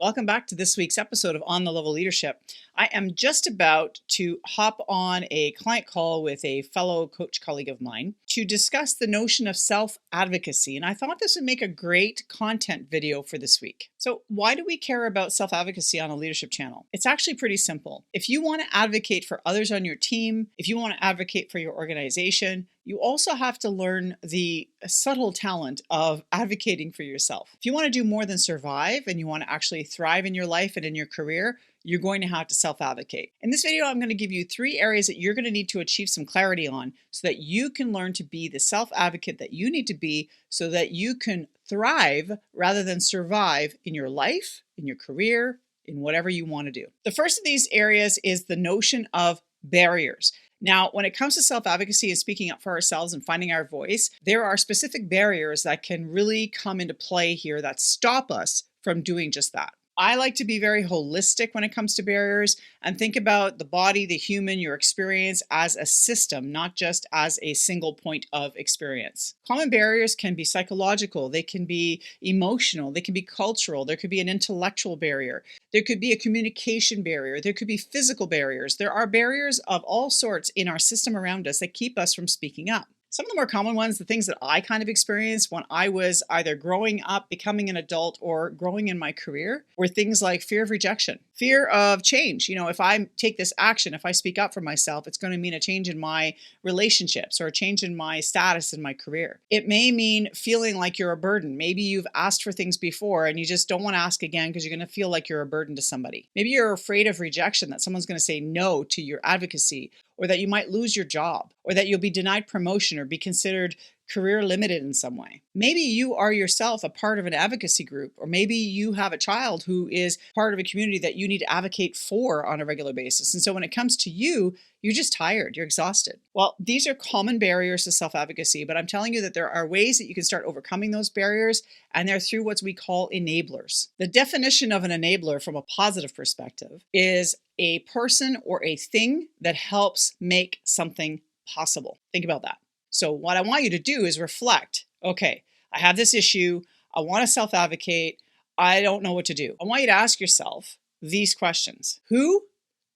Welcome back to this week's episode of On the Level Leadership. I am just about to hop on a client call with a fellow coach colleague of mine to discuss the notion of self-advocacy, and I thought this would make a great content video for this week. So why do we care about self-advocacy on a leadership channel? It's actually pretty simple. If you want to advocate for others on your team, if you want to advocate for your organization, you also have to learn the subtle talent of advocating for yourself. If you want to do more than survive and you want to actually thrive in your life and in your career, you're going to have to self-advocate. In this video, I'm going to give you 3 areas that you're going to need to achieve some clarity on so that you can learn to be the self-advocate that you need to be so that you can thrive rather than survive in your life, in your career, in whatever you want to do. The first of these areas is the notion of barriers. Now, when it comes to self-advocacy and speaking up for ourselves and finding our voice, there are specific barriers that can really come into play here that stop us from doing just that. I like to be very holistic when it comes to barriers and think about the body, the human, your experience as a system, not just as a single point of experience. Common barriers can be psychological, they can be emotional, they can be cultural, there could be an intellectual barrier, there could be a communication barrier, there could be physical barriers. There are barriers of all sorts in our system around us that keep us from speaking up. Some of the more common ones, the things that I kind of experienced when I was either growing up, becoming an adult, or growing in my career, were things like fear of rejection, fear of change. If I take this action, if I speak up for myself, it's going to mean a change in my relationships or a change in my status in my career. It may mean feeling like you're a burden. Maybe you've asked for things before and you just don't want to ask again because you're going to feel like you're a burden to somebody. Maybe you're afraid of rejection, that someone's going to say no to your advocacy, or that you might lose your job, or that you'll be denied promotion or be considered career limited in some way. Maybe you are yourself a part of an advocacy group, or maybe you have a child who is part of a community that you need to advocate for on a regular basis. And so when it comes to you, you're just tired, you're exhausted. Well, these are common barriers to self-advocacy, but I'm telling you that there are ways that you can start overcoming those barriers, and they're through what we call enablers. The definition of an enabler from a positive perspective is a person or a thing that helps make something possible. Think about that. So what I want you to do is reflect. Okay, I have this issue. I want to self-advocate. I don't know what to do. I want you to ask yourself these questions. Who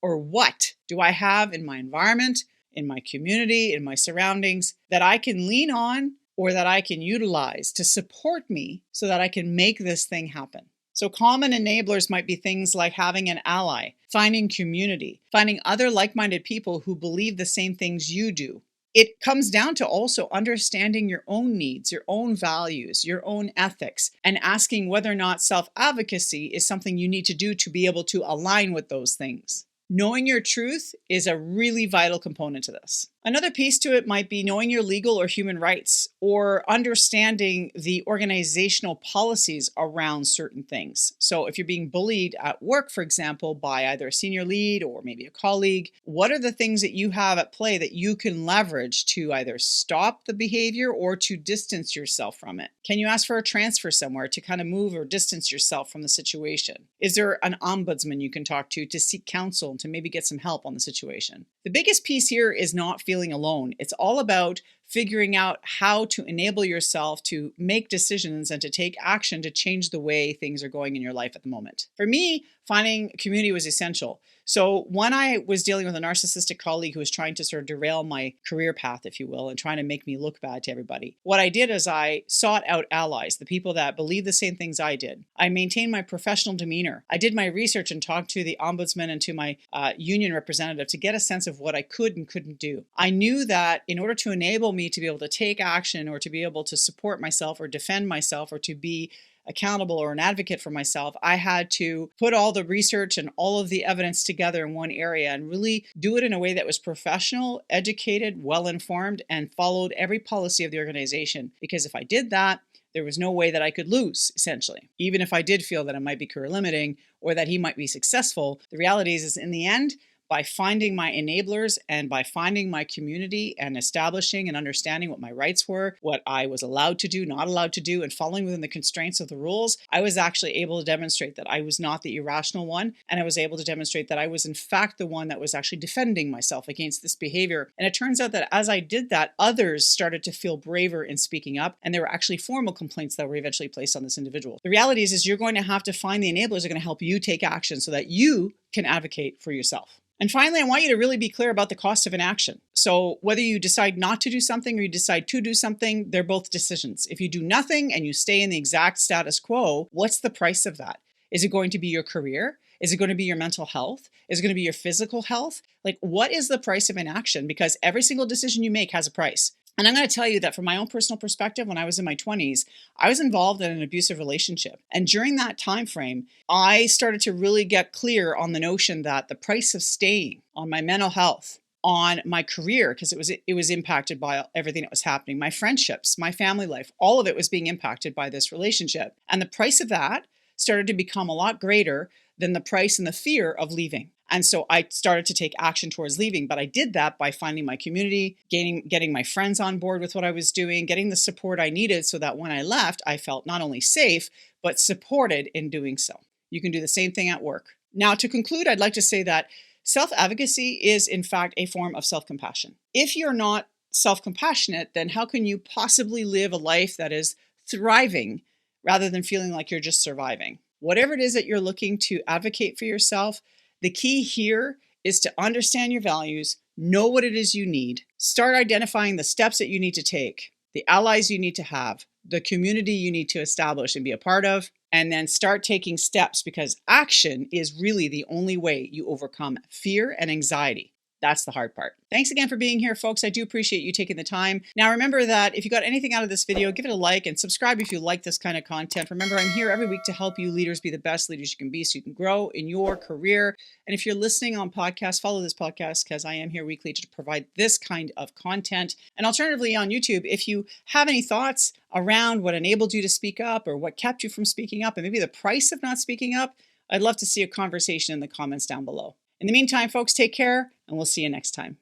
or what do I have in my environment, in my community, in my surroundings that I can lean on or that I can utilize to support me so that I can make this thing happen? So common enablers might be things like having an ally, finding community, finding other like-minded people who believe the same things you do. It comes down to also understanding your own needs, your own values, your own ethics, and asking whether or not self-advocacy is something you need to do to be able to align with those things. Knowing your truth is a really vital component to this. Another piece to it might be knowing your legal or human rights, or understanding the organizational policies around certain things. So if you're being bullied at work, for example, by either a senior lead or maybe a colleague, what are the things that you have at play that you can leverage to either stop the behavior or to distance yourself from it? Can you ask for a transfer somewhere to kind of move or distance yourself from the situation? Is there an ombudsman you can talk to seek counsel and to maybe get some help on the situation? The biggest piece here is not feeling alone. It's all about figuring out how to enable yourself to make decisions and to take action to change the way things are going in your life at the moment. For me, finding community was essential. So when I was dealing with a narcissistic colleague who was trying to sort of derail my career path, if you will, and trying to make me look bad to everybody, what I did is I sought out allies, the people that believed the same things I did. I maintained my professional demeanor. I did my research and talked to the ombudsman and to my union representative to get a sense of what I could and couldn't do. I knew that in order to enable me to be able to take action or to be able to support myself or defend myself or to be accountable or an advocate for myself, I had to put all the research and all of the evidence together in one area and really do it in a way that was professional, educated, well-informed, and followed every policy of the organization. Because if I did that, there was no way that I could lose, essentially. Even if I did feel that it might be career limiting or that he might be successful, the reality is in the end, by finding my enablers and by finding my community and establishing and understanding what my rights were, what I was allowed to do, not allowed to do, and following within the constraints of the rules, I was actually able to demonstrate that I was not the irrational one. And I was able to demonstrate that I was in fact the one that was actually defending myself against this behavior. And it turns out that as I did that, others started to feel braver in speaking up. And there were actually formal complaints that were eventually placed on this individual. The reality is you're going to have to find the enablers that are going to help you take action so that you can advocate for yourself. And finally, I want you to really be clear about the cost of inaction. So whether you decide not to do something or you decide to do something, they're both decisions. If you do nothing and you stay in the exact status quo, what's the price of that? Is it going to be your career? Is it going to be your mental health? Is it going to be your physical health? Like, what is the price of inaction? Because every single decision you make has a price. And I'm going to tell you that from my own personal perspective, when I was in my 20s, I was involved in an abusive relationship. And during that time frame, I started to really get clear on the notion that the price of staying, on my mental health, on my career, because it was impacted by everything that was happening, my friendships, my family life, all of it was being impacted by this relationship. And the price of that started to become a lot greater than the price and the fear of leaving. And so I started to take action towards leaving, but I did that by finding my community, getting my friends on board with what I was doing, getting the support I needed so that when I left, I felt not only safe, but supported in doing so. You can do the same thing at work. Now, to conclude, I'd like to say that self-advocacy is, in fact, a form of self-compassion. If you're not self-compassionate, then how can you possibly live a life that is thriving rather than feeling like you're just surviving? Whatever it is that you're looking to advocate for yourself, the key here is to understand your values, know what it is you need, start identifying the steps that you need to take, the allies you need to have, the community you need to establish and be a part of, and then start taking steps, because action is really the only way you overcome fear and anxiety. That's the hard part. Thanks again for being here, folks. I do appreciate you taking the time. Now, remember that if you got anything out of this video, give it a like and subscribe if you like this kind of content. Remember, I'm here every week to help you leaders be the best leaders you can be so you can grow in your career. And if you're listening on podcasts, follow this podcast because I am here weekly to provide this kind of content. And alternatively on YouTube, if you have any thoughts around what enabled you to speak up or what kept you from speaking up and maybe the price of not speaking up, I'd love to see a conversation in the comments down below. In the meantime, folks, take care, and we'll see you next time.